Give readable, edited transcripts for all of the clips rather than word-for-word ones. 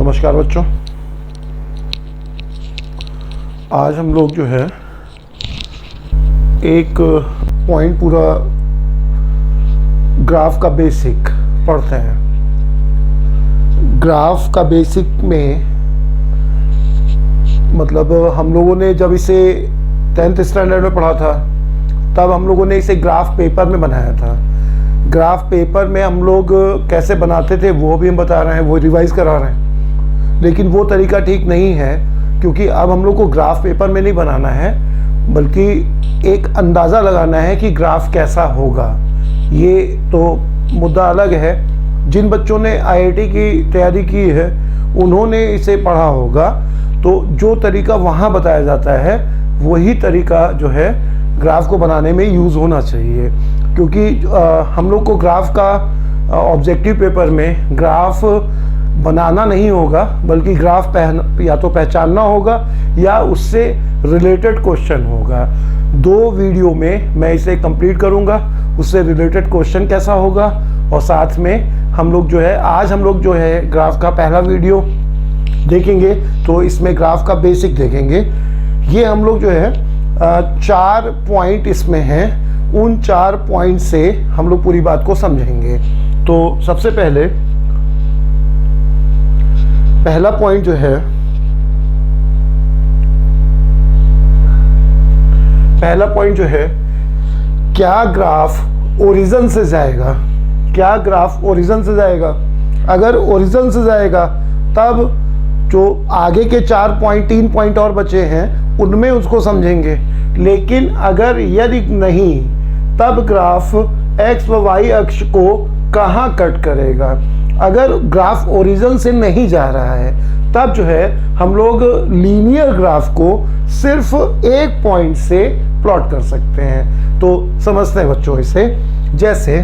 नमस्कार बच्चों, आज हम लोग जो है एक पॉइंट पूरा ग्राफ का बेसिक पढ़ते हैं। ग्राफ का बेसिक में मतलब हम लोगों ने जब इसे 10th स्टैंडर्ड में पढ़ा था तब हम लोगों ने इसे ग्राफ पेपर में बनाया था। ग्राफ पेपर में हम लोग कैसे बनाते थे वो भी हम बता रहे हैं, वो रिवाइज करा रहे हैं, लेकिन वो तरीका ठीक नहीं है क्योंकि अब हम लोग को ग्राफ पेपर में नहीं बनाना है बल्कि एक अंदाज़ा लगाना है कि ग्राफ कैसा होगा। ये तो मुद्दा अलग है। जिन बच्चों ने आईआईटी की तैयारी की है उन्होंने इसे पढ़ा होगा, तो जो तरीका वहाँ बताया जाता है वही तरीका जो है ग्राफ को बनाने में यूज़ होना चाहिए। क्योंकि हम लोग को ग्राफ का ऑब्जेक्टिव पेपर में ग्राफ बनाना नहीं होगा बल्कि ग्राफ या तो पहचानना होगा या उससे रिलेटेड क्वेश्चन होगा। 2 वीडियो में मैं इसे कंप्लीट करूंगा, उससे रिलेटेड क्वेश्चन कैसा होगा, और साथ में हम लोग जो है आज हम लोग जो है ग्राफ का पहला वीडियो देखेंगे तो इसमें ग्राफ का बेसिक देखेंगे। ये हम लोग जो है 4 पॉइंट इसमें हैं, उन 4 पॉइंट से हम लोग पूरी बात को समझेंगे। तो सबसे पहला पॉइंट जो है, क्या ग्राफ ओरिजिन से जाएगा? क्या ग्राफ ओरिजिन से जाएगा? अगर ओरिजिन से जाएगा तब जो आगे के 3 पॉइंट और बचे हैं उनमें उसको समझेंगे, लेकिन अगर यदि नहीं तब ग्राफ एक्स व वाई अक्ष को कहाँ कट करेगा? अगर ग्राफ ओरिजिन से नहीं जा रहा है तब जो है हम लोग लीनियर ग्राफ को सिर्फ एक पॉइंट से प्लॉट कर सकते हैं। तो समझते हैं बच्चों इसे। जैसे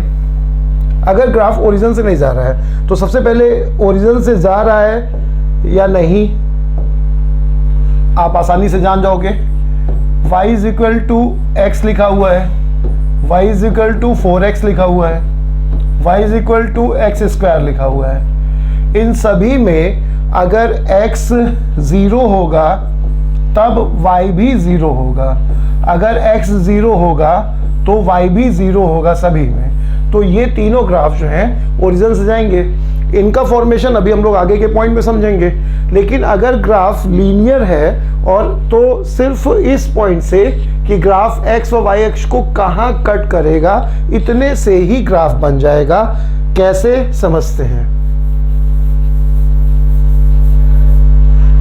अगर ग्राफ ओरिजिन से नहीं जा रहा है तो सबसे पहले ओरिजिन से जा रहा है या नहीं आप आसानी से जान जाओगे। y is equal to x लिखा हुआ है, y is equal to 4x लिखा हुआ है, y is equal to x square लिखा हुआ है। इन सभी में अगर x 0 होगा तब y भी 0 होगा, अगर x 0 होगा तो y भी 0 होगा सभी में। तो ये तीनों ग्राफ जो हैं ओरिजिन से जाएंगे। इनका फॉर्मेशन अभी हम लोग आगे के पॉइंट में समझेंगे। लेकिन अगर ग्राफ लीनियर है और तो सिर्फ इस पॉइंट से कि ग्राफ एक्स व वाई अक्ष को कहाँ कट करेगा इतने से ही ग्राफ बन जाएगा। कैसे समझते हैं?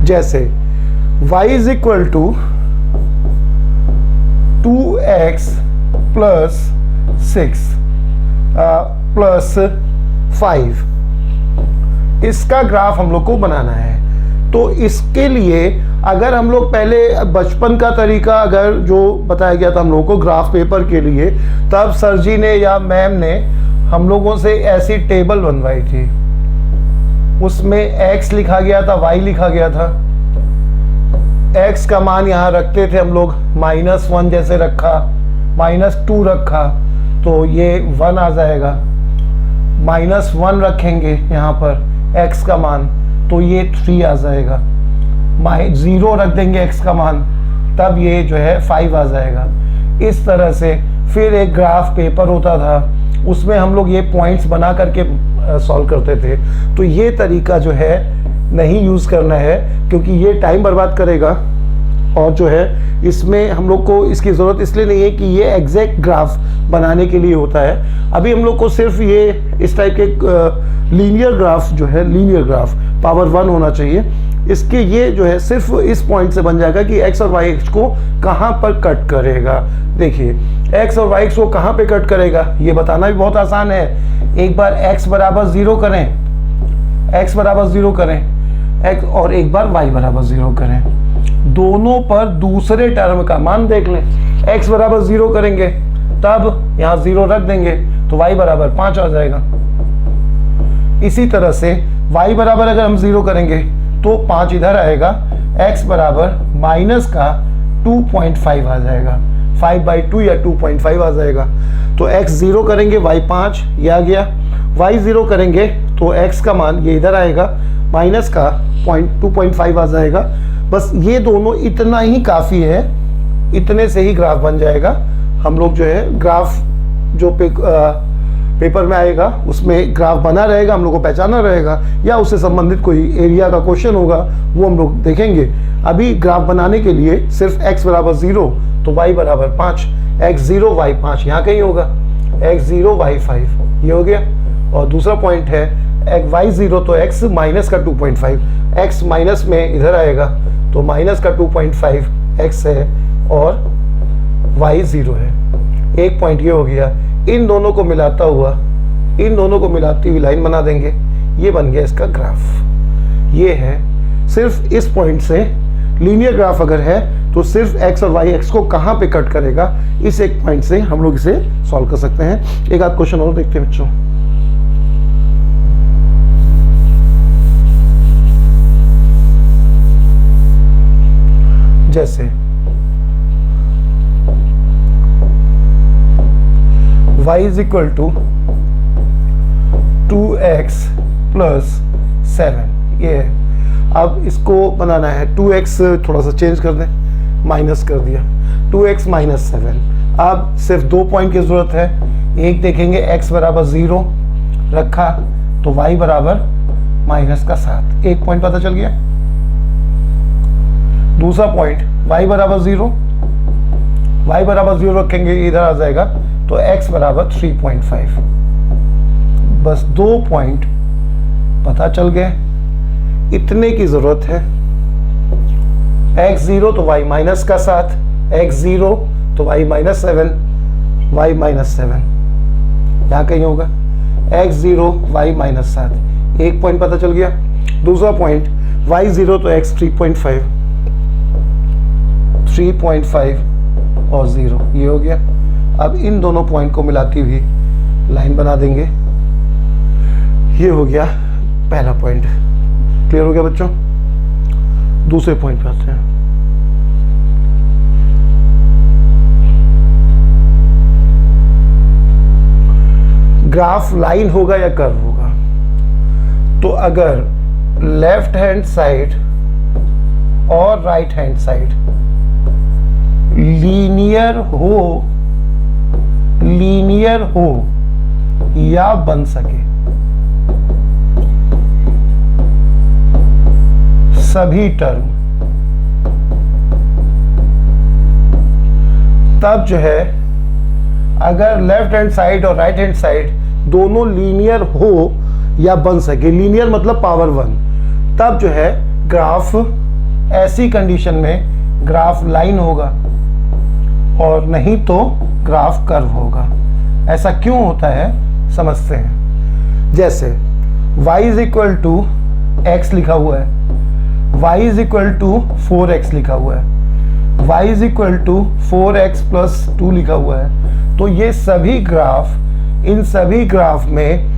जैसे y is equal to 2x plus 6 plus 5, इसका ग्राफ हम लोग को बनाना है। तो इसके लिए अगर हम लोग पहले बचपन का तरीका अगर जो बताया गया था हम लोगों को ग्राफ पेपर के लिए, तब सर जी ने या मैम ने हम लोगों से ऐसी टेबल बनवाई थी। उसमें x लिखा गया था, y लिखा गया था। x का मान यहाँ रखते थे हम लोग, -1 जैसे रखा, -2 रखा तो ये 1 आ जाएगा। -1 रखेंगे यहाँ पर x का मान तो ये 3 आ जाएगा। 0 रख देंगे x का मान तब ये जो है 5 आ जाएगा। इस तरह से फिर एक ग्राफ पेपर होता था, उसमें हम लोग ये पॉइंट्स बना करके सॉल्व करते थे। तो ये तरीका जो है नहीं यूज़ करना है क्योंकि ये टाइम बर्बाद करेगा और जो है इसमें हम लोग को इसकी ज़रूरत इसलिए नहीं है कि ये एग्जैक्ट ग्राफ बनाने के लिए होता है। अभी हम लोग को सिर्फ ये इस टाइप के लीनियर ग्राफ जो है, लीनियर ग्राफ पावर 1 होना चाहिए। इसके ये जो है सिर्फ इस पॉइंट से बन जाएगा कि x और y अक्ष को कहाँ पर कट करेगा। देखिए x और y अक्ष को कहाँ पे कट करेगा ये बताना भी बहुत आसान है। एक बार x बराबर 0 करें, x बराबर 0 करें x, और एक बार y बराबर 0 करें। दोनों पर दूसरे टर्म का मान देख लें। x बराबर 0 करेंगे तब यहाँ 0 रख देंगे तो y बराबर 5 आ जाएगा। इसी तरह से y बराबर अगर हम 0 करेंगे तो 5 इधर आएगा, x बराबर माइनस का 2.5 आ जाएगा, 5/2 या 2.5 आ जाएगा। तो x 0 करेंगे y 5, ये आ गया। y 0 करेंगे तो x का मान ये इधर आएगा, माइनस का 2.5 आ जाएगा। बस ये दोनों इतना ही काफ़ी है, इतने से ही ग्राफ बन जाएगा। हम लोग जो है ग्राफ जो पेपर में आएगा उसमें ग्राफ बना रहेगा, हम लोग को पहचाना रहेगा, या उससे संबंधित कोई एरिया का क्वेश्चन होगा वो हम लोग देखेंगे। अभी ग्राफ बनाने के लिए सिर्फ x बराबर 0 तो y बराबर 5, x0 y 5 यहाँ कहीं होगा, x0 y 5 ये हो गया। और दूसरा पॉइंट है y0 तो x माइनस का 2.5, x माइनस में इधर आएगा तो माइनस का 2.5 x है और y 0 है। एक पॉइंट ये हो गया। इन दोनों को मिलाता हुआ, इन दोनों को मिलाती हुई लाइन बना देंगे, ये बन गया इसका ग्राफ। ये है सिर्फ इस पॉइंट से लीनियर ग्राफ अगर है तो सिर्फ x और y x को कहाँ पे कट करेगा, इस एक पॉइंट से हम लोग इसे सॉल्व कर सकते हैं। एक आध क्वेश्चन और देखते हैं बच्चों। जैसे y is equal to 2x plus 7 ये है। अब इसको बनाना है 2x थोड़ा सा चेंज कर दें, माइनस कर दिया 2x माइनस 7। अब सिर्फ 2 पॉइंट की जरूरत है। एक देखेंगे x बराबर 0 रखा तो y बराबर माइनस का 7, एक पॉइंट पता चल गया। दूसरा पॉइंट y बराबर 0, y बराबर 0 रखेंगे इधर आ जाएगा तो x बराबर 3.5। बस 2 पॉइंट पता चल गए, इतने की जरूरत है। x0 तो y माइनस का 7, x0 तो y माइनस 7, y माइनस 7 यहाँ कहीं होगा, x0 y माइनस 7, एक पॉइंट पता चल गया। दूसरा पॉइंट y0 तो x 3.5 और 0 ये हो गया। अब इन दोनों पॉइंट को मिलाती हुई लाइन बना देंगे, ये हो गया पहला पॉइंट। क्लियर हो गया बच्चों? दूसरे पॉइंट पे आते हैं। ग्राफ लाइन होगा या कर्व होगा? तो अगर लेफ्ट हैंड साइड और राइट हैंड साइड लीनियर हो या बन सके, सभी टर्म, तब जो है अगर लेफ्ट हैंड साइड और राइट हैंड साइड दोनों लीनियर हो या बन सके, लीनियर मतलब पावर 1, तब जो है ग्राफ, ऐसी कंडीशन में ग्राफ लाइन होगा और नहीं तो ग्राफ कर्व होगा। ऐसा क्यों होता है समझते हैं। जैसे y is equal to x लिखा हुआ है, y is equal to 4x लिखा हुआ है, y is equal to 4x plus 2 लिखा हुआ है। तो ये सभी ग्राफ, इन सभी ग्राफ में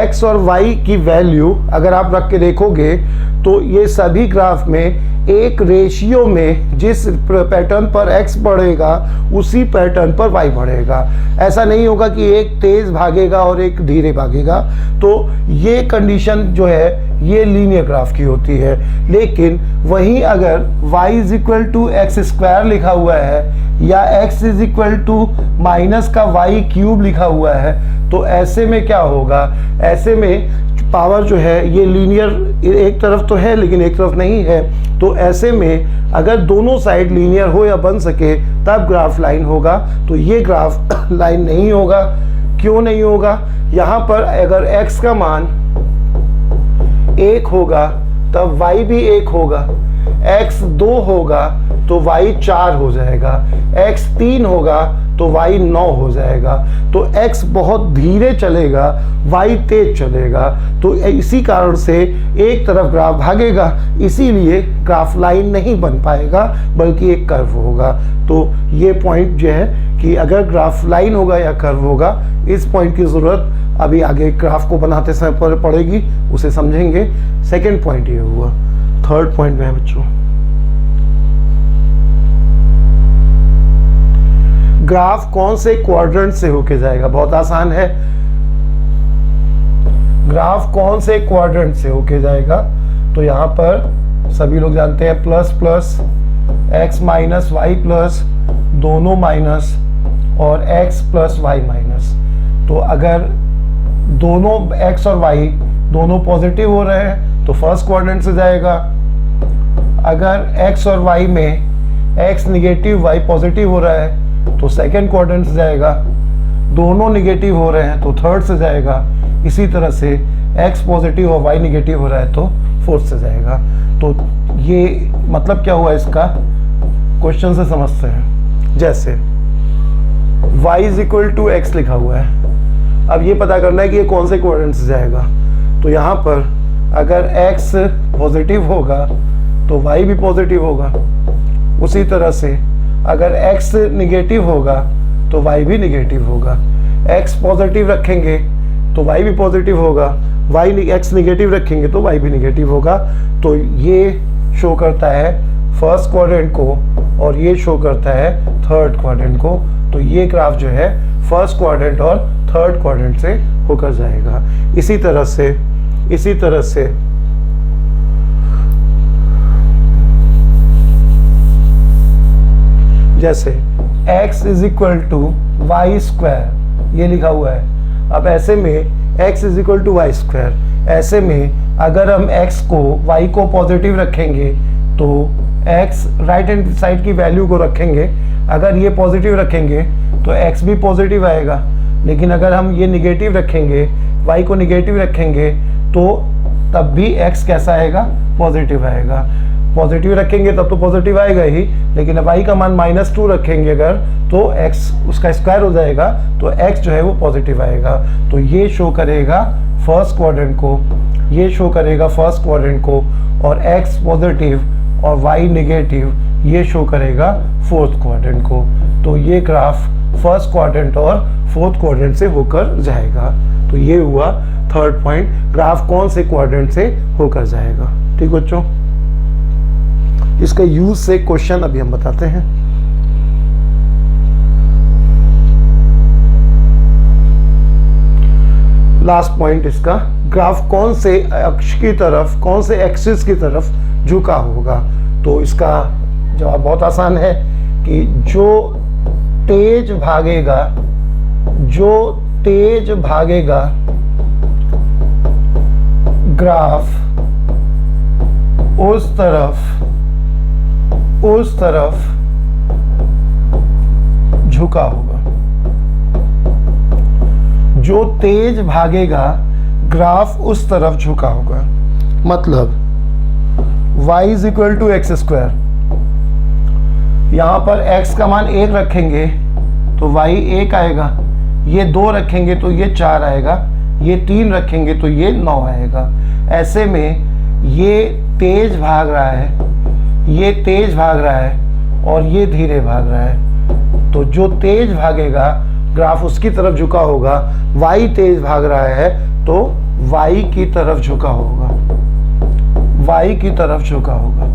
x और y की वैल्यू अगर आप रख के देखोगे तो ये सभी ग्राफ में एक रेशियो में जिस पैटर्न पर x बढ़ेगा उसी पैटर्न पर y बढ़ेगा। ऐसा नहीं होगा कि एक तेज भागेगा और एक धीरे भागेगा। तो ये कंडीशन जो है ये लीनियर ग्राफ की होती है। लेकिन वहीं अगर y is equal to x square लिखा हुआ है या x is equal to minus का y क्यूब लिखा हुआ है तो ऐसे में क्या होगा, ऐसे में पावर जो है ये लीनियर एक तरफ तो है लेकिन एक तरफ नहीं है। तो ऐसे में अगर दोनों साइड लीनियर हो या बन सके तब ग्राफ लाइन होगा। तो ये ग्राफ लाइन नहीं होगा। क्यों नहीं होगा? यहाँ पर अगर x का मान 1 होगा तब y भी 1 होगा, x 2 होगा तो y 4 हो जाएगा, x 3 होगा तो y 9 हो जाएगा। तो x बहुत धीरे चलेगा, y तेज चलेगा। तो इसी कारण से एक तरफ ग्राफ भागेगा, इसीलिए ग्राफ लाइन नहीं बन पाएगा बल्कि एक कर्व होगा। तो ये पॉइंट जो है कि अगर ग्राफ लाइन होगा या कर्व होगा, इस पॉइंट की ज़रूरत अभी आगे ग्राफ को बनाते समय पर पड़ेगी, उसे समझेंगे। सेकेंड पॉइंट ये हुआ। थर्ड पॉइंट में है बच्चों, ग्राफ कौन से क्वाड्रेंट से होके जाएगा? बहुत आसान है। ग्राफ कौन से क्वाड्रेंट से होके जाएगा? तो यहाँ पर सभी लोग जानते हैं plus plus x minus y plus, दोनों माइनस, और x प्लस वाई माइनस। तो अगर दोनों x और y दोनों पॉजिटिव हो रहे हैं तो फर्स्ट क्वाड्रेंट से जाएगा। अगर x और y में x निगेटिव y पॉजिटिव हो रहा है तो सेकंड क्वाड्रेंट से जाएगा। दोनों निगेटिव हो रहे हैं तो थर्ड से जाएगा। इसी तरह से x पॉजिटिव और y निगेटिव हो रहा है तो फोर्थ से जाएगा। तो ये मतलब क्या हुआ इसका, क्वेश्चन से समझते हैं। जैसे y is equal to x लिखा हुआ है, अब ये पता करना है कि ये कौन से क्वाड्रेंट से जाएगा। तो यहाँ पर अगर x पॉजिटिव होगा तो y भी पॉजिटिव होगा। उसी तरह से अगर x निगेटिव होगा तो y भी निगेटिव होगा। x पॉजिटिव रखेंगे तो y भी पॉजिटिव होगा, x निगेटिव रखेंगे तो y भी निगेटिव होगा। तो ये शो करता है फर्स्ट क्वाड्रेंट को और ये शो करता है थर्ड क्वाड्रेंट को। तो ये ग्राफ जो है फर्स्ट क्वाड्रेंट और थर्ड क्वाड्रेंट से होकर जाएगा। इसी तरह से जैसे x is equal to y square ये लिखा हुआ है। अब ऐसे में x is equal to y square, ऐसे में अगर हम x को y को पॉजिटिव रखेंगे तो x राइट हैंड साइड की वैल्यू को रखेंगे। अगर ये पॉजिटिव रखेंगे तो x भी पॉजिटिव आएगा, लेकिन अगर हम ये निगेटिव रखेंगे, y को निगेटिव रखेंगे तो तब भी x कैसा आएगा, पॉजिटिव आएगा। पॉजिटिव रखेंगे तब तो पॉजिटिव आएगा ही, लेकिन y का मान -2 रखेंगे अगर तो x उसका स्क्वायर हो जाएगा तो x जो है वो पॉजिटिव आएगा। तो ये शो करेगा फर्स्ट क्वाड्रेंट को, ये शो करेगा फर्स्ट क्वाड्रेंट को, और x पॉजिटिव और y निगेटिव ये शो करेगा फोर्थ क्वाड्रेंट को। तो ये ग्राफ फर्स्ट क्वाड्रेंट और फोर्थ क्वाड्रेंट से होकर जाएगा। तो ये हुआ थर्ड पॉइंट, ग्राफ कौन से क्वाड्रेंट से होकर जाएगा। ठीक बच्चों, इसका यूज से क्वेश्चन अभी हम बताते हैं। लास्ट पॉइंट इसका, ग्राफ कौन से अक्ष की तरफ, कौन से एक्सिस की तरफ झुका होगा। तो इसका जवाब बहुत आसान है कि जो तेज भागेगा ग्राफ उस तरफ झुका होगा। जो तेज भागेगा ग्राफ उस तरफ झुका होगा। मतलब y is equal to x square, यहाँ पर x का मान 1 रखेंगे तो y 1 आएगा, ये 2 रखेंगे तो ये 4 आएगा, ये 3 रखेंगे तो ये 9 आएगा। ऐसे में ये तेज भाग रहा है, ये तेज भाग रहा है और ये धीरे भाग रहा है। तो जो तेज भागेगा ग्राफ उसकी तरफ झुका होगा। y तेज भाग रहा है तो y की तरफ झुका होगा, y की तरफ झुका होगा।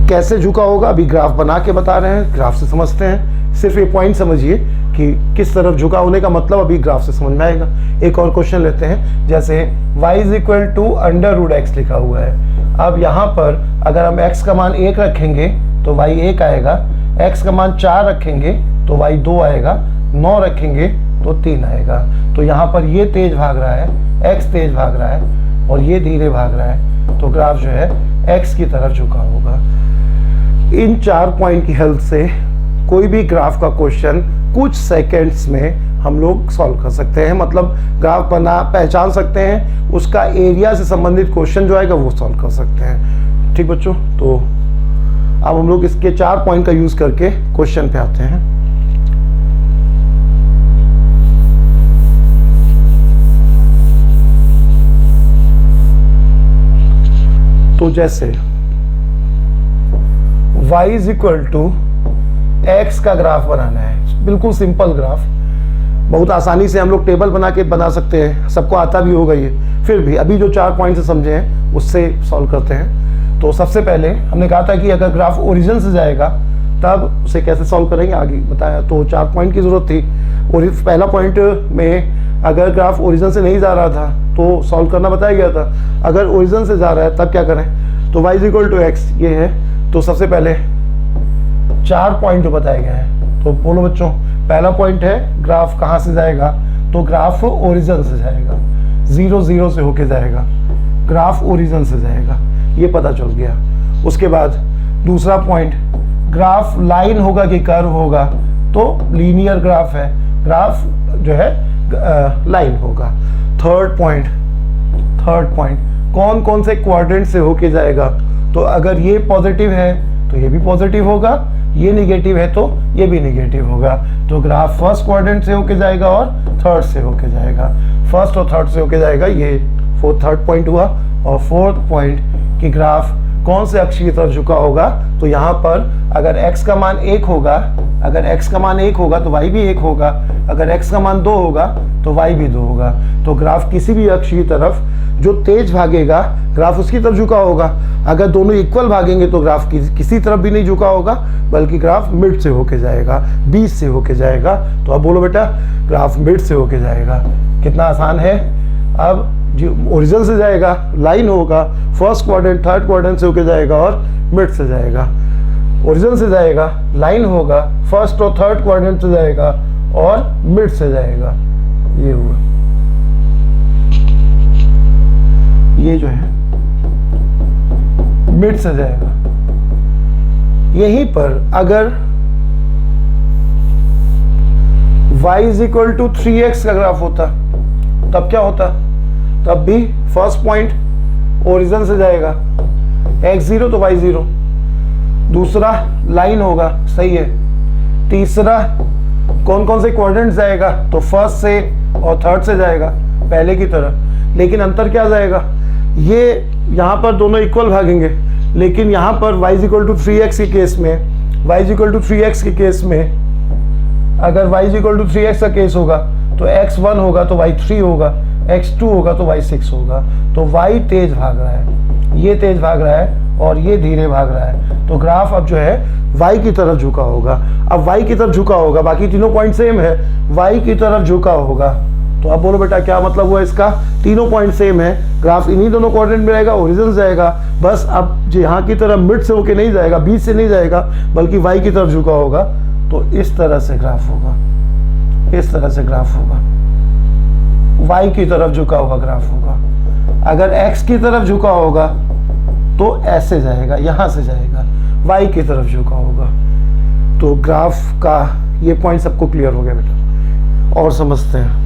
कैसे झुका होगा अभी ग्राफ बना के बता रहे हैं, ग्राफ से समझते हैं। सिर्फ ये पॉइंट समझिए कि किस तरफ झुका होने का मतलब अभी ग्राफ से समझ में आएगा। एक और क्वेश्चन लेते हैं, जैसे y is equal to √x लिखा हुआ है। अब यहाँ पर अगर हम x का मान 1 रखेंगे तो y 1 आएगा, x का मान 4 रखेंगे तो y 2 आएगा, 9 रखेंगे तो 3 आएगा। तो यहाँ पर ये तेज भाग रहा है, x तेज भाग रहा है और ये धीरे भाग रहा है, तो ग्राफ जो है x की तरफ झुका होगा। इन 4 पॉइंट की हेल्प से कोई भी ग्राफ का क्वेश्चन कुछ सेकंड्स में हम लोग सॉल्व कर सकते हैं। मतलब ग्राफ बना पहचान सकते हैं, उसका एरिया से संबंधित क्वेश्चन जो आएगा वो सॉल्व कर सकते हैं। ठीक बच्चों, तो अब हम लोग इसके 4 पॉइंट का यूज करके क्वेश्चन पे आते हैं। तो जैसे y is equal to x का ग्राफ बनाना है, बिल्कुल सिंपल ग्राफ, बहुत आसानी से हम लोग टेबल बना के बना सकते हैं, सबको आता भी होगा ये। फिर भी अभी जो 4 पॉइंट से समझे हैं उससे सॉल्व करते हैं। तो सबसे पहले हमने कहा था कि अगर ग्राफ ओरिजिन से जाएगा तब उसे कैसे सॉल्व करेंगे आगे बताया। तो 4 पॉइंट की ज़रूरत थी। और पहला पॉइंट में अगर ग्राफ ओरिजिन से नहीं जा रहा था तो सॉल्व करना बताया गया था। अगर ओरिजिन से जा रहा है तब क्या करें, तो y = x ये है। तो सबसे पहले 4 पॉइंट जो बताए गए हैं, तो बोलो बच्चों, पहला पॉइंट है ग्राफ कहाँ से जाएगा, तो ग्राफ ओरिजिन से जाएगा, 0 0 से होके जाएगा, ग्राफ ओरिजिन से जाएगा, ये पता चल गया। उसके बाद दूसरा पॉइंट, ग्राफ लाइन होगा कि कर्व होगा, तो लीनियर ग्राफ है, ग्राफ जो है लाइन होगा। थर्ड पॉइंट कौन कौन से क्वाड्रेंट से होके जाएगा, तो अगर ये पॉजिटिव है तो ये भी पॉजिटिव होगा, ये निगेटिव है तो ये भी निगेटिव होगा। तो ग्राफ फर्स्ट क्वाड्रेंट से होके जाएगा और थर्ड से होके जाएगा, फर्स्ट और थर्ड से होके जाएगा। ये थर्ड पॉइंट हुआ। और फोर्थ पॉइंट कि ग्राफ कौन से अक्ष की तरफ झुका होगा, तो यहाँ पर अगर x का मान 1 होगा, अगर x का मान 1 होगा तो y भी 1 होगा, अगर x का मान 2 होगा तो y भी 2 होगा। तो ग्राफ किसी भी अक्ष की तरफ जो तेज भागेगा ग्राफ उसकी तरफ झुका होगा। अगर दोनों इक्वल भागेंगे तो ग्राफ किसी तरफ भी नहीं झुका होगा, बल्कि ग्राफ मिड से होके जाएगा, बीच से होके जाएगा। तो अब बोलो बेटा, ग्राफ मिड से होके जाएगा। कितना आसान है। अब ओरिजिन से जाएगा, लाइन होगा, फर्स्ट क्वाड्रेंट थर्ड क्वाड्रेंट से होके जाएगा और मिड से जाएगा। ओरिजिन से जाएगा, लाइन होगा, फर्स्ट और थर्ड क्वाड्रेंट से जाएगा और मिड से जाएगा। ये हुआ, ये जो है मिड से जाएगा। यहीं पर अगर y = 3x का ग्राफ होता तब क्या होता, तब भी फर्स्ट पॉइंट ओरिजिन से जाएगा, x0 तो y0, दूसरा लाइन होगा, सही है, तीसरा कौन कौन से क्वाड्रेंट जाएगा, तो फर्स्ट से और थर्ड से जाएगा पहले की तरह। लेकिन अंतर क्या जाएगा, ये यहाँ पर दोनों इक्वल भागेंगे, लेकिन यहाँ पर y = 3x के केस में, y = 3x के केस में अगर y = 3x का केस होगा तो x1 होगा तो y3 होगा, x2 होगा तो y6 होगा। तो y तेज भाग रहा है, ये तेज भाग रहा है और ये धीरे भाग रहा है। तो ग्राफ अब जो है y की तरफ झुका होगा। अब y की तरफ झुका होगा, बाकी तीनों पॉइंट सेम है, y की तरफ झुका होगा। तो अब बोलो बेटा क्या मतलब हुआ इसका, तीनों पॉइंट सेम है, ग्राफ इन्हीं दोनों क्वाड्रेंट में रहेगा, ओरिजिन जाएगा, बस अब यहाँ की तरफ मिड से होके नहीं जाएगा, बीच से नहीं जाएगा, बल्कि y की तरफ झुका होगा। तो इस तरह से ग्राफ होगा, इस तरह से ग्राफ होगा, y की तरफ झुका हुआ ग्राफ होगा। अगर x की तरफ झुका होगा तो ऐसे जाएगा, यहाँ से जाएगा, y की तरफ झुका होगा। तो ग्राफ का ये पॉइंट सबको क्लियर हो गया बेटा, और समझते हैं।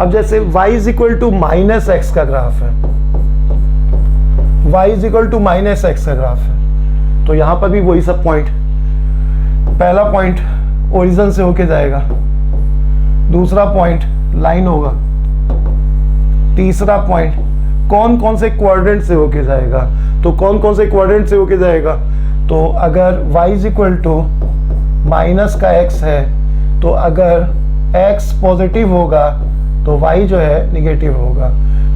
अब जैसे y = -x का ग्राफ है, y = -x का ग्राफ है, तो यहां पर भी वही सब पॉइंट, पहला पॉइंट ओरिजिन से होके जाएगा, दूसरा पॉइंट लाइन होगा, तीसरा पॉइंट कौन कौन से क्वाड्रेंट से होके जाएगा, तो कौन कौन से क्वाड्रेंट से होके जाएगा, तो अगर y = -x है, तो अगर x पॉजिटिव होगा तो y जो है निगेटिव होगा,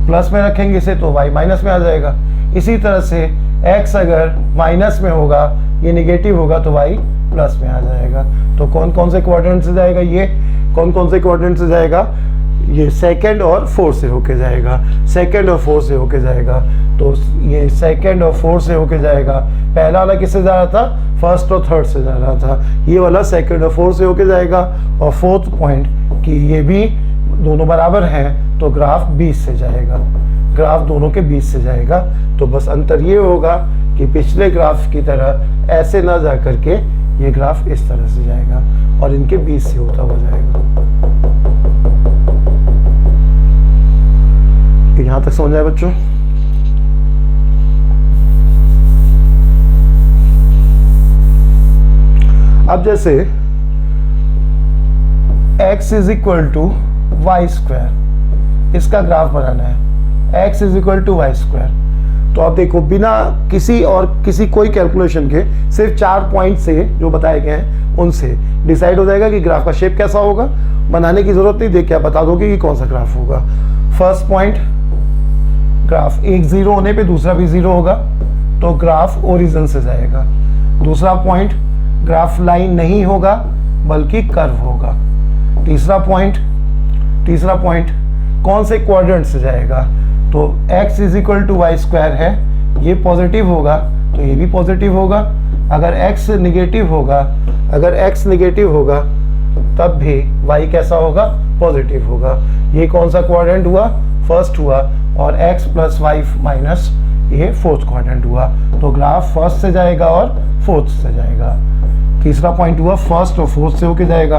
प्लस में रखेंगे इसे तो y माइनस में आ जाएगा। इसी तरह से x अगर माइनस में होगा, ये निगेटिव होगा तो y प्लस में आ जाएगा। तो कौन कौन से क्वाड्रेंट से जाएगा, ये कौन कौन से क्वाड्रेंट से जाएगा, ये सेकंड और फोर्थ से होके जाएगा, सेकंड और फोर्थ से होके जाएगा। तो ये सेकंड और फोर्थ से होके जाएगा। पहला वाला किससे जा रहा था, फर्स्ट और थर्ड से जा रहा था, ये वाला सेकंड और फोर्थ से होके जाएगा। और फोर्थ पॉइंट कि ये भी दोनों बराबर हैं तो ग्राफ बीच से जाएगा, ग्राफ दोनों के बीच से जाएगा। तो बस अंतर ये होगा कि पिछले ग्राफ की तरह ऐसे ना जा करके ये ग्राफ इस तरह से जाएगा और इनके बीच से होता हुआ जाएगा। यहां तक समझ आए बच्चों? अब जैसे x = y², इसका ग्राफ बनाना है, x = y²। तो आप देखो बिना किसी कोई कैलकुलेशन के सिर्फ 4 पॉइंट से जो बताए गए हैं उनसे डिसाइड हो जाएगा कि ग्राफ का शेप कैसा होगा। बनाने की जरूरत नहीं, देख के आप बता दोगे कि कौन सा ग्राफ होगा। फर्स्ट पॉइंट ग्राफ एक जीरो होने पे दूसरा भी जीरो होगा, तो ग्राफ ओरिजिन से जाएगा। दूसरा पॉइंट, ग्राफ लाइन नहीं होगा बल्कि कर्व होगा। तीसरा पॉइंट कौन से क्वाड्रेंट से जाएगा, तो x is equal to y square है, ये पॉजिटिव होगा तो ये भी पॉजिटिव होगा। अगर x निगेटिव होगा तब भी y कैसा होगा, पॉजिटिव होगा। ये कौन सा क्वाड्रेंट हुआ, फर्स्ट हुआ, और x प्लस वाई माइनस ये फोर्थ क्वाड्रेंट हुआ। तो ग्राफ फर्स्ट से जाएगा और फोर्थ से जाएगा। तीसरा पॉइंट हुआ फर्स्ट और फोर्थ से होके जाएगा।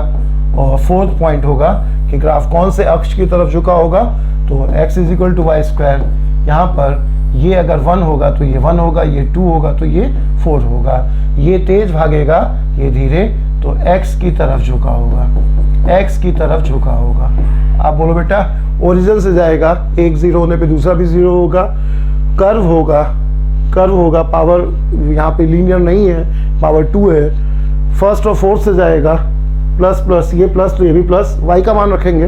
और फोर्थ पॉइंट होगा कि ग्राफ कौन से अक्ष की तरफ झुका होगा, तो x is equal to y square, यहाँ पर ये अगर 1 होगा तो ये 1 होगा, ये 2 होगा तो ये 4 होगा। ये तेज भागेगा, ये धीरे, तो x की तरफ झुका होगा। आप बोलो बेटा ओरिजिन से जाएगा, एक जीरो होने पे दूसरा भी जीरो होगा। कर्व होगा, पावर यहाँ पे लीनियर नहीं है, पावर 2 है। फर्स्ट और फोर्थ से जाएगा, प्लस ये प्लस तो ये भी प्लस, y का मान रखेंगे,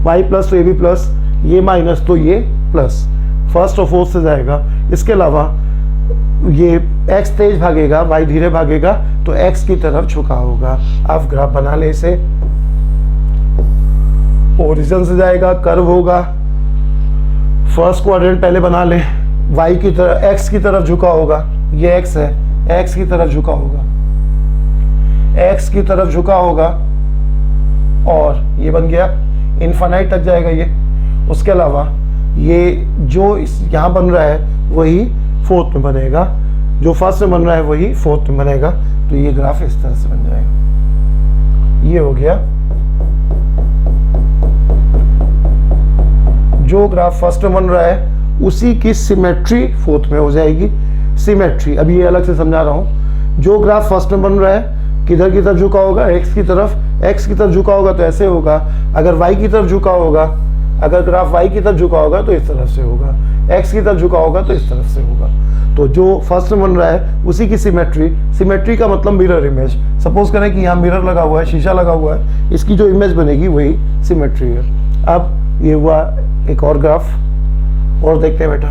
y प्लस तो ये भी प्लस, ये माइनस तो ये प्लस। फर्स्ट और फोर्थ से जाएगा। इसके अलावा ये x तेज भागेगा, y धीरे भागेगा, तो x की तरफ झुका होगा। आप ग्राफ बना ले इसे। ओरिजिन से जाएगा, कर्व होगा। फर्स्ट क्वाड्रेंट पहले बना ले, y की तरफ, x की तरफ झुका होगा, ये x है, x की तरफ झुका होगा, और ये बन गया, इनफाइनाइट तक जाएगा ये। उसके अलावा ये जो यहाँ बन रहा है वही फोर्थ में बनेगा, जो फर्स्ट में बन रहा है वही फोर्थ में बनेगा। तो ये ग्राफ इस तरह से बन जाएगा। ये हो गया, जो ग्राफ फर्स्ट में बन रहा है उसी की सिमेट्री फोर्थ में हो जाएगी। सिमेट्री अभी ये अलग से समझा रहा हूँ। जो ग्राफ फर्स्ट में बन रहा है किधर की तरफ झुका होगा, x की तरफ झुका होगा तो ऐसे होगा। अगर y की तरफ झुका होगा, अगर ग्राफ y की तरफ झुका होगा तो इस तरफ से होगा, x की तरफ झुका होगा तो इस तरफ से होगा। तो जो फर्स्ट में बन रहा है उसी की सिमेट्री का मतलब मिरर इमेज। सपोज करें कि यहाँ मिरर लगा हुआ है, शीशा लगा हुआ है, इसकी जो इमेज बनेगी वही सिमेट्री है। अब ये हुआ एक और ग्राफ और देखते हैं बेटा।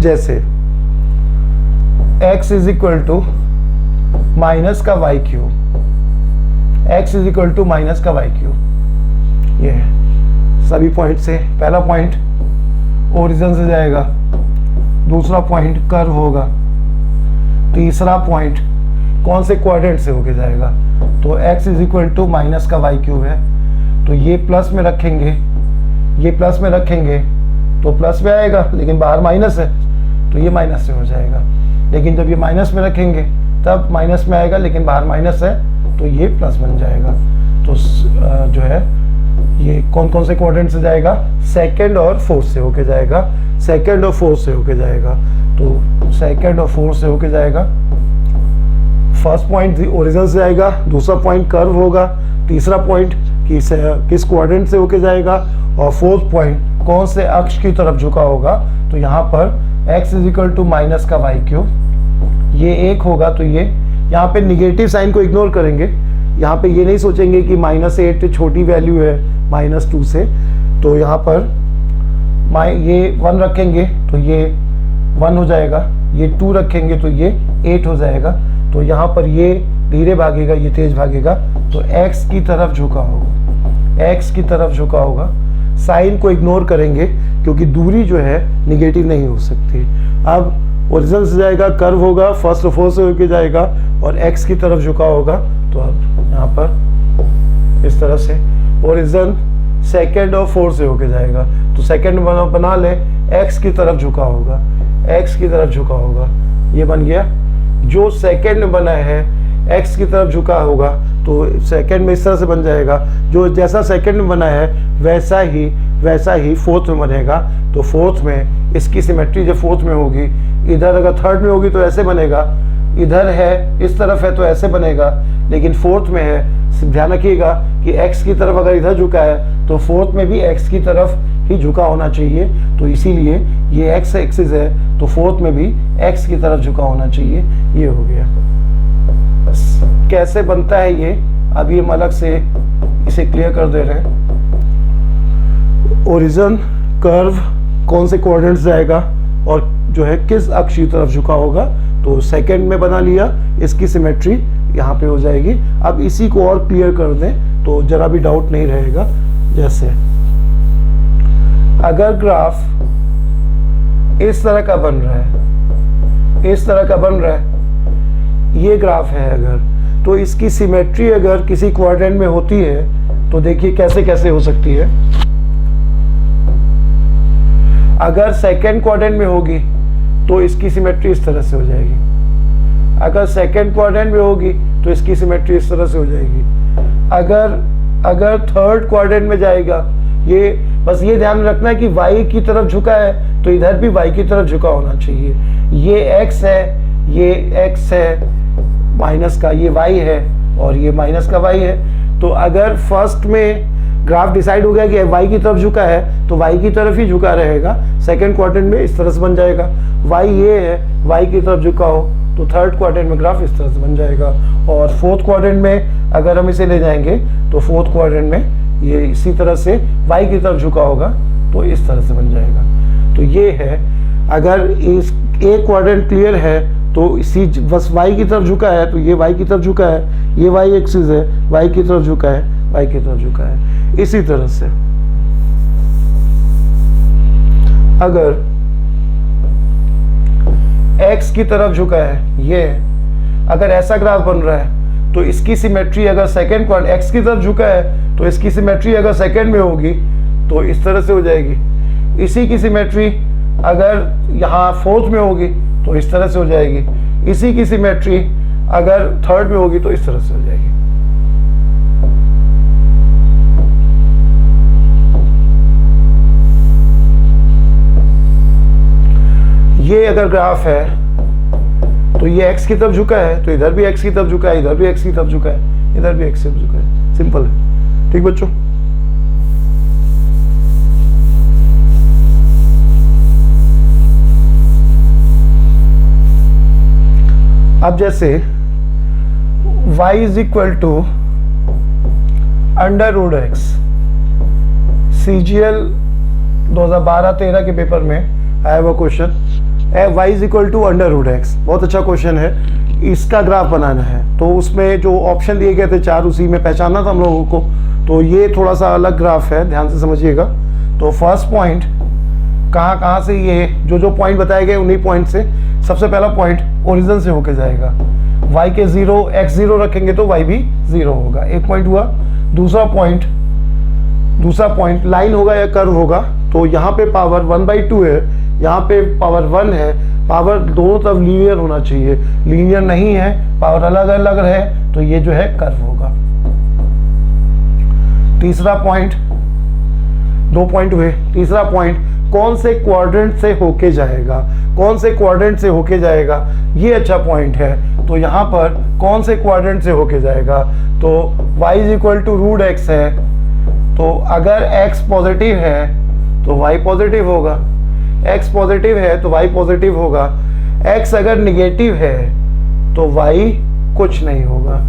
जैसे x is equal to minus का वाई क्यूब, ये सभी पॉइंट से। पहला पॉइंट ओरिजिन से जाएगा, दूसरा पॉइंट कर्व होगा, तीसरा पॉइंट कौन से क्वाड्रेंट से होके जाएगा, तो x is equal to minus का वाई क्यूब है, तो ये प्लस में रखेंगे, तो प्लस में आएगा, लेकिन बाहर माइनस है तो ये माइनस से हो जाएगा। लेकिन जब ये माइनस में रखेंगे तब माइनस में आएगा, लेकिन बाहर माइनस है तो ये प्लस बन जाएगा। तो जो है ये कौन से क्वाड्रेंट से जाएगा, सेकंड और फोर्थ से होके जाएगा, तो सेकंड और फोर्थ से होके जाएगा। फर्स्ट पॉइंट ओरिजिन से जाएगा, दूसरा पॉइंट कर्व होगा, तीसरा पॉइंट किस क्वाड्रेंट से होके जाएगा, और फोर्थ पॉइंट कौन से अक्ष की तरफ झुका होगा। तो यहाँ पर x is equal to minus का वाई क्यूब, ये एक होगा, तो ये यहाँ पे निगेटिव साइन को इग्नोर करेंगे। यहाँ पे ये नहीं सोचेंगे कि -8 छोटी वैल्यू है -2 से, तो यहाँ पर ये 1 रखेंगे तो ये 1 हो जाएगा, ये 2 रखेंगे तो ये 8 हो जाएगा। तो यहाँ पर ये धीरे भागेगा, ये तेज भागेगा, तो x की तरफ झुका होगा। साइन को इग्नोर करेंगे क्योंकि दूरी जो है निगेटिव नहीं हो सकती। अब ओरिजिन से जाएगा, कर्व होगा, फर्स्ट और फोर्थ से होके जाएगा, और x की तरफ झुका होगा। तो अब यहाँ पर इस तरह से ओरिजिन सेकंड और फोर्थ से होके जाएगा, तो सेकंड बना ले, x की तरफ झुका होगा, ये बन गया। जो सेकंड में बना है x की तरफ झुका होगा तो सेकंड में इस तरह से बन जाएगा। जो जैसा सेकंड में बना है वैसा ही फोर्थ में बनेगा। तो फोर्थ में इसकी सिमेट्री जब फोर्थ में होगी, इधर अगर थर्ड में होगी तो ऐसे बनेगा, इधर है इस तरफ है तो ऐसे बनेगा, लेकिन फोर्थ में है, ध्यान रखिएगा कि x की तरफ अगर इधर झुका है तो फोर्थ में भी x की तरफ ही झुका होना चाहिए। तो इसीलिए ये x एक्सिस है तो फोर्थ में भी x की तरफ झुका होना चाहिए। ये हो गया। कैसे बनता है अभी हम अलग से इसे क्लियर कर दे रहे हैं। ओरिजिन कर्व कौन से कोऑर्डिनेट्स जाएगा और जो है किस अक्ष की तरफ झुका होगा, तो सेकंड में बना लिया, इसकी सिमेट्री यहाँ पे हो जाएगी। अब इसी को और क्लियर कर दें तो जरा भी डाउट नहीं रहेगा। जैसे अगर ग्राफ इस तरह का बन रहा है, इस तरह का बन रहा है, ये ग्राफ है अगर, तो इसकी सिमेट्री अगर किसी क्वाड्रेंट में होती है तो देखिए कैसे कैसे हो सकती है। अगर सेकेंड क्वाड्रेंट में होगी तो इसकी सिमेट्री इस तरह से हो जाएगी। अगर सेकेंड क्वाड्रेंट में होगी तो इसकी सिमेट्री इस तरह से हो जाएगी। अगर थर्ड क्वाड्रेंट में जाएगा, ये बस ये ध्यान रखना है कि y की तरफ झुका है तो इधर भी y की तरफ झुका होना चाहिए। ये x है, ये x है माइनस का, ये y है और ये माइनस का y है। तो अगर फर्स्ट में ग्राफ डिसाइड हो गया कि y की तरफ झुका है तो y की तरफ ही झुका रहेगा, सेकंड क्वाड्रेंट में इस तरह से बन जाएगा। y ये है, y की तरफ झुका हो तो थर्ड क्वाड्रेंट में ग्राफ इस तरह से बन जाएगा। और फोर्थ क्वाड्रेंट में अगर हम इसे ले जाएंगे तो फोर्थ क्वाड्रेंट में ये इसी तरह से y की तरफ झुका होगा तो इस तरह से बन जाएगा। तो ये है, अगर इस एक क्वाड्रेंट क्लियर है तो इसी बस y की तरफ झुका है तो ये y की तरफ झुका है, ये y एक्सिस है, y की तरफ झुका है, y की तरफ झुका है। इसी तरह से अगर x की तरफ झुका है, ये अगर ऐसा ग्राफ बन रहा है तो इसकी सिमेट्री अगर सेकेंड क्वाड्रेंट x की तरफ झुका है तो इसकी सिमेट्री अगर सेकेंड में होगी तो इस तरह से हो जाएगी। इसी की सिमेट्री अगर यहाँ फोर्थ में होगी तो इस तरह से हो जाएगी। इसी की सिमेट्री अगर थर्ड में होगी तो इस तरह से हो जाएगी। ये अगर ग्राफ है तो ये x की तरफ झुका है तो इधर भी x की तरफ झुका है, इधर भी x की तरफ झुका है, इधर भी x की तरफ झुका है। सिंपल है, ठीक बच्चों। अब जैसे y is equal to √x, CGL 2012-13 के पेपर में आया हुआ question, y is equal to √x, बहुत अच्छा क्वेश्चन है। इसका ग्राफ बनाना है तो उसमें जो ऑप्शन दिए गए थे 4, उसी में पहचाना था हम लोगों को। तो ये थोड़ा सा अलग ग्राफ है, ध्यान से समझिएगा। तो फर्स्ट पॉइंट कहाँ से, ये जो पॉइंट बताए गए उन्हीं पॉइंट से सबसे पहला पॉइंट ओरिजिन से होके जाएगा। y के 0 x 0 रखेंगे तो y भी 0 होगा, एक पॉइंट हुआ। दूसरा पॉइंट लाइन होगा या कर्व होगा, तो यहाँ पे पावर 1/2 है, यहाँ पे पावर 1 है। पावर दोनों तरफ लीनियर होना चाहिए, लीनियर नहीं है, पावर अलग अलग है तो ये जो है कर्व होगा। तीसरा पॉइंट, 2 पॉइंट हुए। तीसरा पॉइंट कौन से क्वाड्रेंट से होके जाएगा, कौन से क्वाड्रेंट से होके जाएगा, ये अच्छा पॉइंट है। तो यहाँ पर कौन से क्वाड्रेंट से होके जाएगा, तो y is equal to √x है, तो अगर x पॉजिटिव है तो y पॉजिटिव होगा, x पॉजिटिव है तो y पॉजिटिव होगा। x अगर निगेटिव है तो y कुछ नहीं होगा,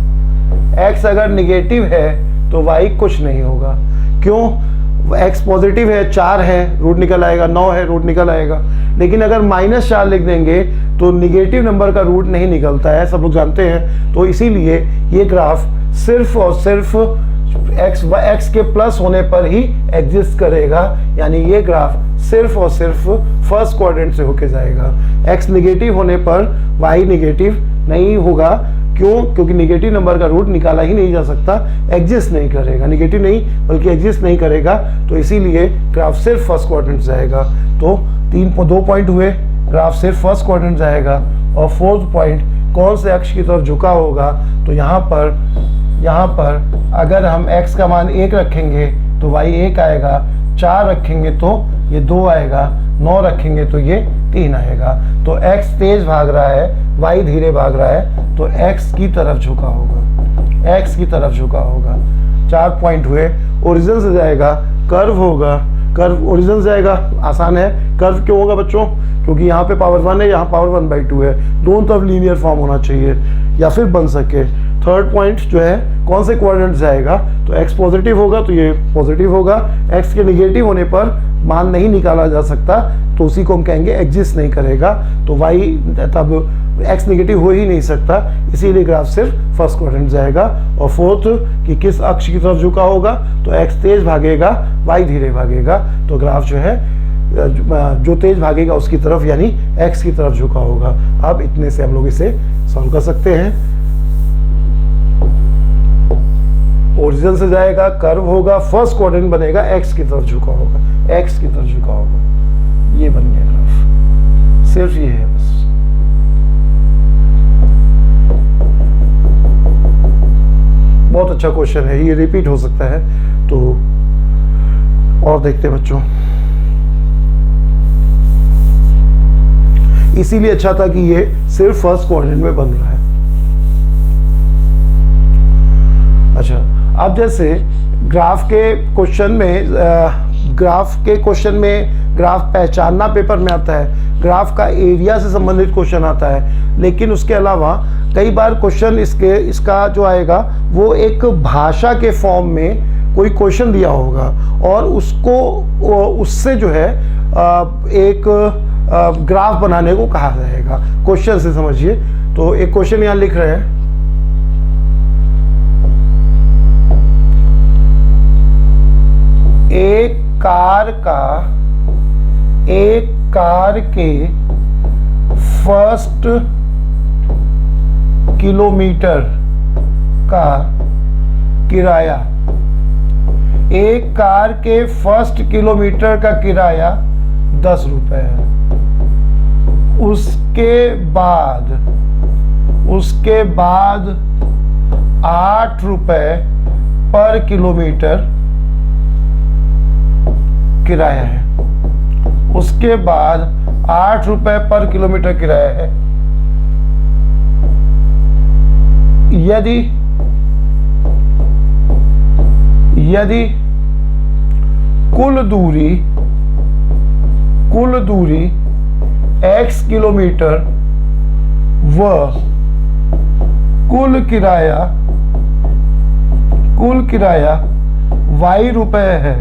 x अगर निगेटिव है तो y कुछ नहीं होगा। क्यों? x पॉजिटिव है, 4 है, रूट निकल आएगा, 9 है, रूट निकल आएगा। लेकिन अगर -4 लिख देंगे तो निगेटिव नंबर का रूट नहीं निकलता है, सब लोग जानते हैं। तो इसीलिए ये ग्राफ सिर्फ और सिर्फ x के प्लस होने पर ही एग्जिस्ट करेगा, यानी ये ग्राफ सिर्फ और सिर्फ फर्स्ट क्वाड्रेंट से होके जाएगा। x निगेटिव होने पर y निगेटिव नहीं होगा। क्यों? क्योंकि निगेटिव नंबर का रूट निकाला ही नहीं जा सकता, एग्जिस्ट नहीं करेगा, निगेटिव नहीं बल्कि एग्जिस्ट नहीं करेगा। तो इसीलिए ग्राफ सिर्फ फर्स्ट क्वाड्रेंट जाएगा। तो 2 पॉइंट हुए, ग्राफ सिर्फ फर्स्ट क्वाड्रेंट जाएगा। और फोर्थ पॉइंट कौन से अक्ष की तरफ झुका होगा, तो यहाँ पर अगर हम x का मान 1 रखेंगे तो y 1 आएगा, 4 रखेंगे तो ये 2 आएगा, 9 रखेंगे तो ये 3 आएगा। तो x तेज भाग रहा है, y धीरे भाग रहा है, तो x की तरफ झुका होगा, x की तरफ झुका होगा। 4 पॉइंट हुए। ओरिजिन से जाएगा, कर्व होगा, कर्व ओरिजिन से जाएगा, आसान है। कर्व क्यों होगा बच्चों? क्योंकि यहाँ पे पावर 1 है, यहाँ पावर 1/2 है, दोनों तरफ लीनियर फॉर्म होना चाहिए या फिर बन सके। थर्ड पॉइंट जो है कौन से क्वाड्रेंट जाएगा, तो x पॉजिटिव होगा तो ये पॉजिटिव होगा, x के निगेटिव होने पर मान नहीं निकाला जा सकता तो उसी को हम कहेंगे एग्जिस्ट नहीं करेगा, तो y तब x निगेटिव हो ही नहीं सकता, इसीलिए ग्राफ सिर्फ फर्स्ट क्वाड्रेंट जाएगा। और फोर्थ कि किस अक्ष की तरफ झुका होगा, तो x तेज भागेगा, y धीरे भागेगा, तो ग्राफ जो है जो तेज भागेगा उसकी तरफ यानी x की तरफ झुका होगा। अब इतने से हम लोग इसे सॉल्व कर सकते हैं। ओरिजिन से जाएगा, कर्व होगा, फर्स्ट क्वाड्रेंट बनेगा, x की तरफ झुका होगा, x की तरफ झुका होगा, ये बन गया ग्राफ, सिर्फ ये है बस। बहुत अच्छा क्वेश्चन है, ये रिपीट हो सकता है, तो और देखते हैं बच्चों। इसीलिए अच्छा था कि ये सिर्फ फर्स्ट क्वाड्रेंट में बन रहा है। अच्छा, अब जैसे ग्राफ के क्वेश्चन में ग्राफ पहचानना पेपर में आता है, ग्राफ का एरिया से संबंधित क्वेश्चन आता है, लेकिन उसके अलावा कई बार क्वेश्चन इसका जो आएगा वो एक भाषा के फॉर्म में कोई क्वेश्चन दिया होगा और उससे जो है एक ग्राफ बनाने को कहा जाएगा। क्वेश्चन से समझिए, तो एक क्वेश्चन यहां लिख रहे हैं, एक कार के फर्स्ट किलोमीटर का किराया, एक कार के फर्स्ट किलोमीटर का किराया 10 रुपए है। उसके बाद 8 रुपए पर किलोमीटर किराया है। उसके बाद 8 रुपए पर किलोमीटर किराया है। यदि कुल दूरी x किलोमीटर व कुल किराया y रुपए है,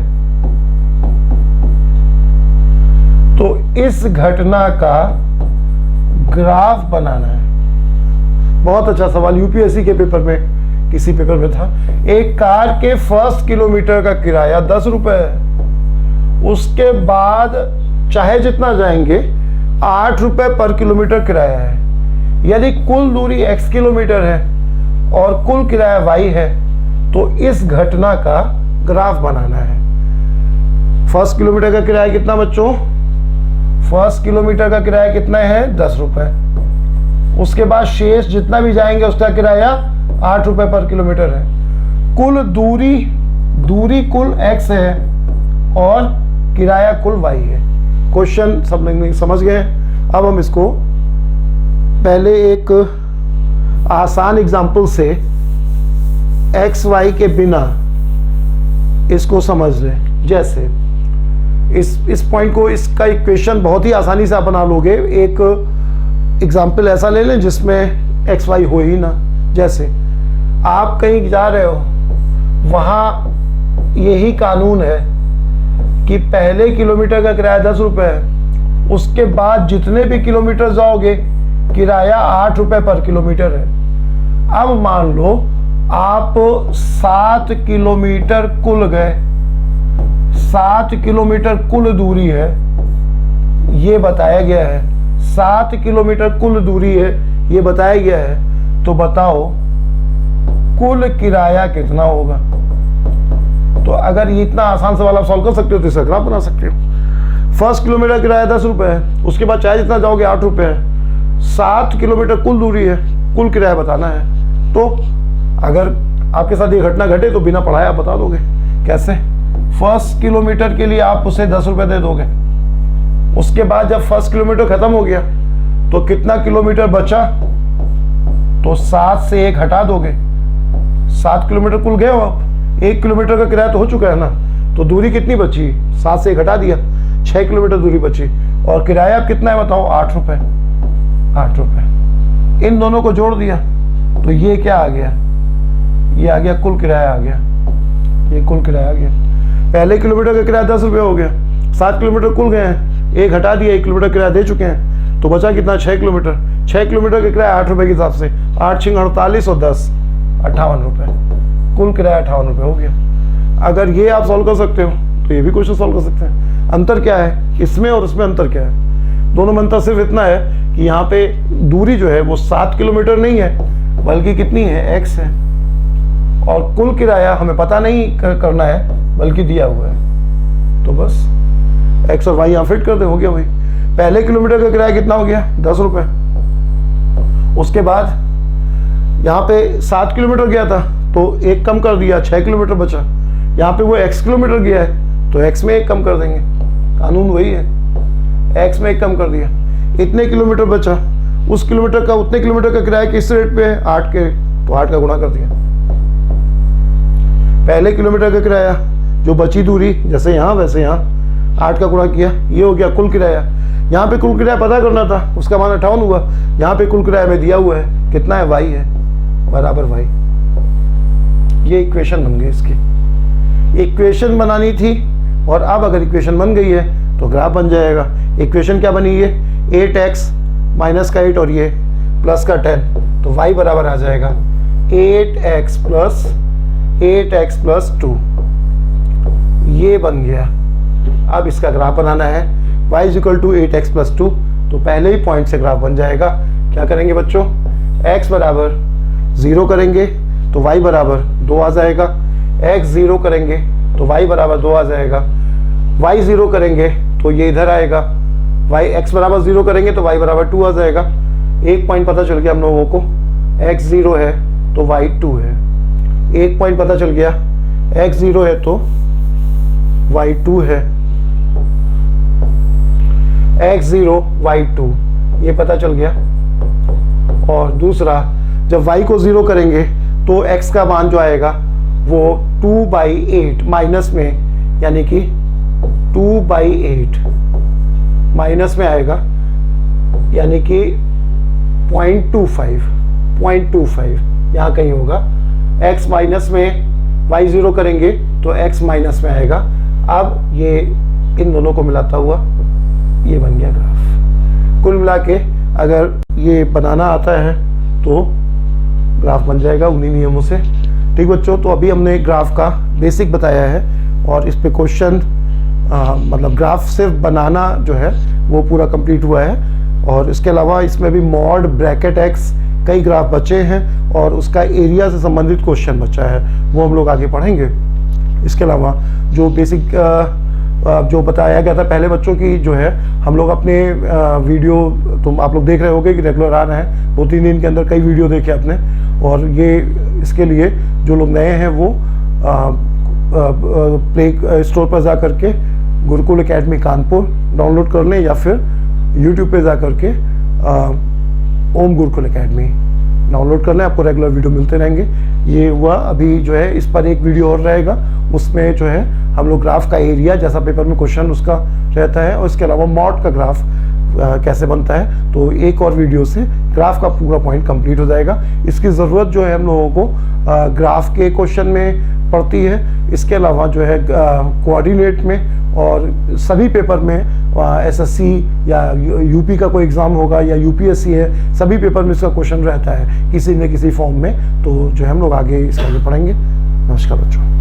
तो इस घटना का ग्राफ बनाना है। बहुत अच्छा सवाल, यूपीएससी के पेपर में, किसी पेपर में था। एक कार के फर्स्ट किलोमीटर का किराया 10 रुपए है, उसके बाद चाहे जितना जाएंगे 8 रुपए पर किलोमीटर किराया है। यदि कुल दूरी x किलोमीटर है और कुल किराया y है, तो इस घटना का ग्राफ बनाना है। फर्स्ट किलोमीटर का किराया कितना बच्चों? फर्स्ट किलोमीटर का किराया कितना है? 10 रुपए। उसके बाद शेष जितना भी जाएंगे उसका किराया 8 रुपए पर किलोमीटर है। कुल दूरी कुल x है और किराया कुल y है। क्वेश्चन सब लोग समझ गए। अब हम इसको पहले एक आसान एग्जांपल से एक्स वाई के बिना इसको समझ लें। जैसे इस पॉइंट को, इसका इक्वेशन बहुत ही आसानी से आप बना लोगे। एक एग्जांपल ऐसा ले लें जिसमें एक्स वाई हो ही ना। जैसे आप कहीं जा रहे हो, वहाँ यही कानून है कि पहले किलोमीटर का किराया 10 रुपये है, उसके बाद जितने भी किलोमीटर जाओगे किराया 8 रुपये पर किलोमीटर है। अब मान लो आप 7 किलोमीटर कुल गए, 7 किलोमीटर कुल दूरी है, ये बताया गया है। 7 किलोमीटर कुल दूरी है, ये बताया गया है। तो बताओ कुल किराया कितना होगा? तो अगर ये इतना आसान सवाल आप सॉल्व कर सकते हो तो इसका ग्राफ बना सकते हो। फर्स्ट किलोमीटर किराया 10 रुपये है, उसके बाद चाहे जितना जाओगे 8 रुपये है। 7 किलोमीटर कुल दूरी है, कुल किराया बताना है। तो अगर आपके साथ ये घटना घटे तो बिना पढ़ाए आप बता दोगे। कैसे? फर्स्ट किलोमीटर के लिए आप उसे 10 रुपये दे दोगे। उसके बाद जब फर्स्ट किलोमीटर खत्म हो गया तो कितना किलोमीटर बचा? तो 7 से 1 हटा दोगे। 7 किलोमीटर कुल गए हो आप, 1 किलोमीटर का किराया तो हो चुका है ना। तो दूरी कितनी बची? 7 से 1 हटा दिया, 6 किलोमीटर दूरी बची। और किराया अब कितना है बताओ? 8 रुपये। 8 रुपये इन दोनों को जोड़ दिया तो ये क्या आ गया? ये आ गया कुल किराया आ गया, ये कुल किराया आ गया। पहले किलोमीटर का किराया 10 रुपये हो गया, 7 किलोमीटर कुल गए हैं, एक हटा दिया, 1 किलोमीटर किराया दे चुके हैं, तो बचा कितना 6 किलोमीटर। 6 किलोमीटर का किराया 8 रुपये के हिसाब से, 8 छिंग 48 और 10 58 रुपये, कुल किराया 58 रुपये हो गया। अगर ये आप सॉल्व कर सकते हो तो ये भी क्वेश्चन सॉल्व कर सकते हैं। अंतर क्या है इसमें और इसमें, अंतर क्या है? दोनों में अंतर सिर्फ इतना है कि यहाँ पे दूरी जो है वो 7 किलोमीटर नहीं है बल्कि कितनी है, x है, और कुल किराया हमें पता नहीं करना है बल्कि दिया हुआ है। तो बस x और y यहाँ फिट कर दे, हो गया भाई। पहले किलोमीटर का किराया कितना हो गया 10 रुपये। उसके बाद यहाँ पे 7 किलोमीटर गया था तो एक कम कर दिया, 6 किलोमीटर बचा। यहाँ पे वो x किलोमीटर गया है तो x में एक कम कर देंगे, कानून वही है, x में एक कम कर दिया। इतने किलोमीटर बचा, उस किलोमीटर का उतने किलोमीटर का किराया किस रेट पे है 8 के, तो 8 का गुणा कर दिया। पहले किलोमीटर का किराया जो बची दूरी जैसे यहाँ वैसे यहाँ 8 का गुणा किया, ये हो गया कुल किराया। यहाँ पे कुल किराया पता करना था, उसका मान 58 हुआ। यहाँ पे कुल किराया में दिया हुआ है कितना है, y है, बराबर y। ये इक्वेशन बन गई इसकी। इक्वेशन बनानी थी और अब अगर इक्वेशन बन गई है तो ग्राफ बन जाएगा। इक्वेशन क्या बनी है, 8x माइनस का 8 और ये प्लस का 10, तो y बराबर आ जाएगा 8x प्लस 2, ये बन गया। अब इसका ग्राफ बनाना है, y is equal to 8x plus 2, तो पहले ही पॉइंट से ग्राफ बन जाएगा। क्या करेंगे बच्चों, x बराबर 0 करेंगे तो y बराबर 2 आ जाएगा, x 0 करेंगे तो y बराबर 2 आ जाएगा, y 0 करेंगे तो ये इधर आएगा, y x बराबर 0 करेंगे तो y बराबर 2 आ जाएगा। एक पॉइंट पता चल गया हम लोगों को, x 0 है तो y 2 है। एक पॉइंट पता चल गया, x 0 है तो y 2 है, x 0 y 2, ये पता चल गया। और दूसरा, जब y को 0 करेंगे तो x का मान जो आएगा वो 2/8 माइनस में, यानी कि 2/8 माइनस में आएगा, यानी कि 0.25 यहाँ कहीं होगा। x माइनस में y 0 करेंगे तो x माइनस में आएगा। अब ये इन दोनों को मिलाता हुआ ये बन गया ग्राफ। कुल मिला के अगर ये बनाना आता है तो ग्राफ बन जाएगा उन्हीं नियमों से। ठीक बच्चों, तो अभी हमने ग्राफ का बेसिक बताया है और इस पे क्वेश्चन मतलब ग्राफ सिर्फ बनाना जो है वो पूरा कंप्लीट हुआ है। और इसके अलावा इसमें भी मॉड, ब्रैकेट एक्स, कई ग्राफ बचे हैं और उसका एरिया से संबंधित क्वेश्चन बचा है, वो हम लोग आगे पढ़ेंगे। इसके अलावा जो बेसिक जो बताया गया था पहले बच्चों की जो है, हम लोग अपने वीडियो, तुम आप लोग देख रहे होगे कि रेगुलर आ रहे हैं, 2-3 दिन के अंदर कई वीडियो देखे आपने। और ये इसके लिए जो लोग नए हैं वो प्ले स्टोर पर जा करके गुरुकुल एकेडमी कानपुर डाउनलोड कर लें, या फिर यूट्यूब पे जा करके ओम गुरुकुल एकेडमी डाउनलोड कर लें, आपको रेगुलर वीडियो मिलते रहेंगे। ये हुआ, अभी जो है इस पर एक वीडियो और रहेगा, उसमें जो है हम लोग ग्राफ का एरिया जैसा पेपर में क्वेश्चन उसका रहता है, और इसके अलावा मॉड का ग्राफ कैसे बनता है, तो एक और वीडियो से ग्राफ का पूरा पॉइंट कंप्लीट हो जाएगा। इसकी ज़रूरत जो है हम लोगों को ग्राफ के क्वेश्चन में पड़ती है, इसके अलावा जो है कोऑर्डिनेट में और सभी पेपर में, एसएससी या यूपी का कोई एग्ज़ाम होगा या यूपीएससी है, सभी पेपर में इसका क्वेश्चन रहता है किसी न किसी फॉर्म में। तो जो है हम लोग आगे इसका आगे पढ़ेंगे। नमस्कार बच्चों।